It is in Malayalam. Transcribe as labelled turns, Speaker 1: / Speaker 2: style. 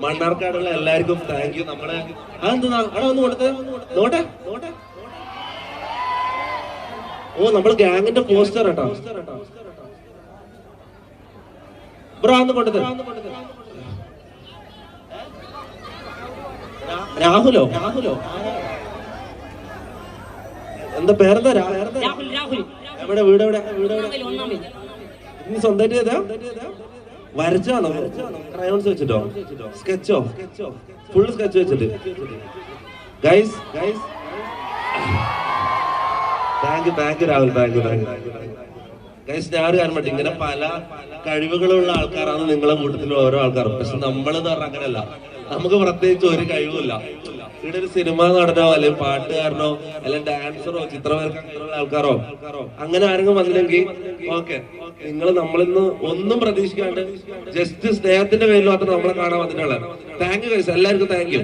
Speaker 1: മണ്ണാർക്കാടുള്ള എല്ലാവർക്കും താങ്ക് യു. നമ്മള് അതെന്താ അവിടെ ഒന്ന് കൊടുത്ത് നോട്ടെ. ഓ നമ്മള് ഗ്യാങ്ങിന്റെ പോസ്റ്റർ കേട്ടോ. ബ്രോ ഒന്ന് കൊടുത്ത്. രാഹുലോ എന്താ പേരെന്താ? എവിടെ വീട്? എവിടെ സ്വന്തമായിട്ട് ചെയ്താ? വരച്ചാണോ? ക്രയോൺസ് വെച്ചിട്ടോ? സ്കെച്ചോ? ഫുൾ സ്കെച്ച് വെച്ചിട്ട്? Guys thank you Rahul. Thank you guys. ഞാൻ ഒരു കാര്യം പറ്റും, ഇങ്ങനെ പല കഴിവുകളുള്ള ആൾക്കാരാണ് നിങ്ങളെ കൂട്ടത്തിൽ ഓരോ ആൾക്കാരും. പക്ഷെ നമ്മളെന്ന് പറഞ്ഞാൽ അങ്ങനെയല്ല. നമുക്ക് പ്രത്യേകിച്ച് ഒരു കഴിവുമില്ല. ഇവിടെ ഒരു സിനിമ നടനോ അല്ലെങ്കിൽ പാട്ടുകാരനോ അല്ലെങ്കിൽ ഡാൻസറോ ചിത്രവരക്കോ അങ്ങനെയുള്ള ആൾക്കാരോ അങ്ങനെ ആരെങ്കിലും വന്നില്ലെങ്കിൽ ഓക്കെ, നിങ്ങൾ നമ്മളിന്ന് ഒന്നും പ്രതീക്ഷിക്കാണ്ട് ജസ്റ്റ് സ്നേഹത്തിന്റെ പേരിൽ മാത്രം നമ്മളെ കാണാൻ വന്നിട്ടുള്ളത്. താങ്ക് യു ഗൈസ്, എല്ലാവർക്കും താങ്ക് യു.